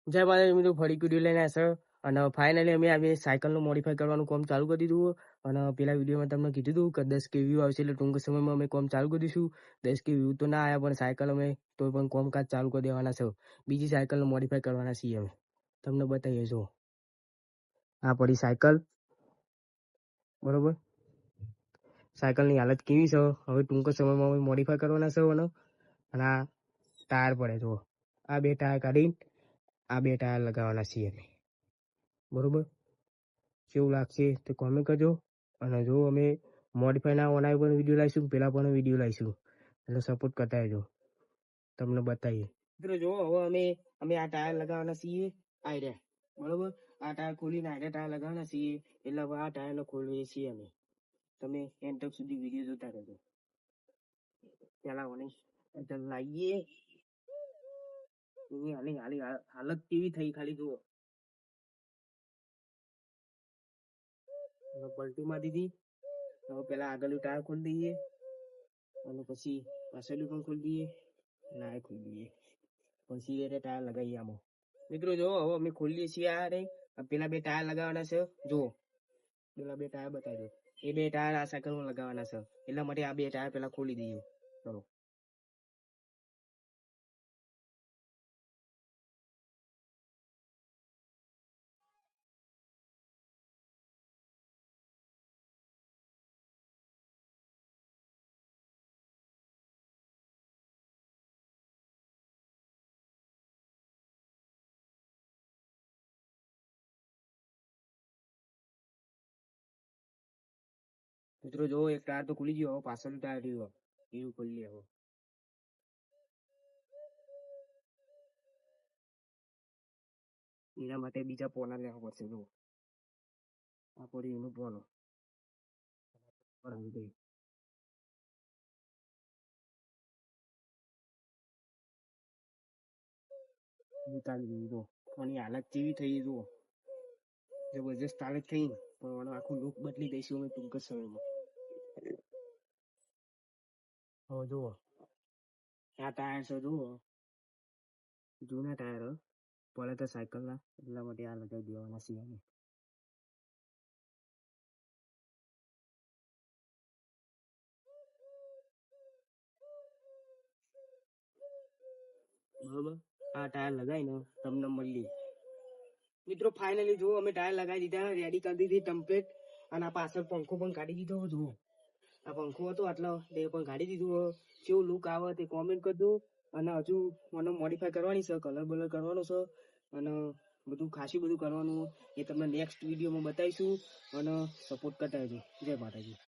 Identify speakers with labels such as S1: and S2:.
S1: જય માતાજી મિત્રો, ફરી વિડીયો લઈને આવ્યા છે અને ફાઇનલી અમે આવી સાયકલનું મોડિફાઈ કરવાનું કામ ચાલુ કરી દીધું. અને પેલા વિડીયોમાં તમને કીધું હતું કે 10K વ્યૂ આવશે એટલે ટૂંક સમયમાં અમે કામ ચાલુ કરી દઈશું. 10K વ્યૂ તો ના આવ્યા પણ સાયકલ અમે તો પણ કામકાજ ચાલુ કરી દેવાના છે. બીજી સાયકલનું મોડિફાઈ કરવાના છીએ અમે. તમને બતાવીએ જો આ પડી સાયકલ, બરોબર. સાયકલની હાલત કેવી છે હવે ટૂંક સમયમાં અમે મોડિફાઈ કરવાના છે. અને આ ટાયર પડે જો, આ બે ટાયર કાઢીને આ બે ટાયર લગાવવાના છીએ અમે, બરોબર. કેવું લાગશે તે કોમેન્ટ કરજો. અને જો અમે મોડિફાઈના ઓના પણ વિડીયો લાવીશું, પેલા પણ વિડીયો લાવીશું, એટલે સપોર્ટ કરતા રહેજો. તમને બતાવીએ મિત્રો. જો હવે અમે આ ટાયર લગાવવાના છીએ, આ રહ્યા, બરોબર. આ ટાયર ખોલીને આ ટાયર લગાવવાના છીએ, એટલે હવે આ ટાયરને ખોલીએ છીએ અમે. તમે એન્ડ તક સુધી વિડીયો જોતા રહેજો. પેલા ઓને લાવીએ, હાલત કેવી થઈ ખાલી જુઓ. પલટી મારી દીધી. હવે પેલા આગળનું ટાયર ખોલી દઈએ અને પછી પાછળનું પણ ખોલી દઈએ અને આ ખોલી દઈએ. પછી એ ટાયર લગાવીએ આમાં. મિત્રો જો હવે અમે ખોલીએ છીએ. આ રે પેલા બે ટાયર લગાવવાના છે. જુઓ પેલા બે ટાયર બતાવી દો. એ બે ટાયર આ સાયકલમાં લગાવવાના છે, એટલા માટે આ બે ટાયર પેલા ખોલી દઈએ. ચલો મિત્રો જો એક ટાયર તો ખુલી ગયો. હવે પાછળનું ટાયર રહ્યું એવું ખોલી લે. હવે એના માટે બીજા પોના લેવા પડશે. જો આ પડી એનું પોનો નીકાળી દીધું. જો આની હાલત કેવી થઈ જુઓ, જબરજસ્ત હાલત થઈ ને. પણ આખું લુક બદલી દઈશું અમે ટૂંક જ સમયમાં. હવે જુઓ આ ટાયર છે, જુઓ જૂના ટાયર પડે તો સાયકલના, એટલા માટે આ લગાવી દેવાના છીએ અમે. બરોબર, આ ટાયર લગાવીને તમને મળીએ મિત્રો. ફાઇનલી જુઓ અમે ટાયર લગાવી દીધા, રેડી કરી દીધી કમ્પ્લીટ. અને આ પાછળ પંખો પણ કાઢી દીધો. જુઓ આ પંખો હતો આટલો, તે પણ કાઢી દીધું. કેવું લુક આવે તે કોમેન્ટ કરજો. અને હજુ મને મોડિફાઈ કરવાની છે, કલર બલર કરવાનો છે અને બધું ખાસી બધું કરવાનું એ તમને નેક્સ્ટ વિડીયોમાં બતાવીશું. અને સપોર્ટ કરતા રહેજો. જય માતાજી.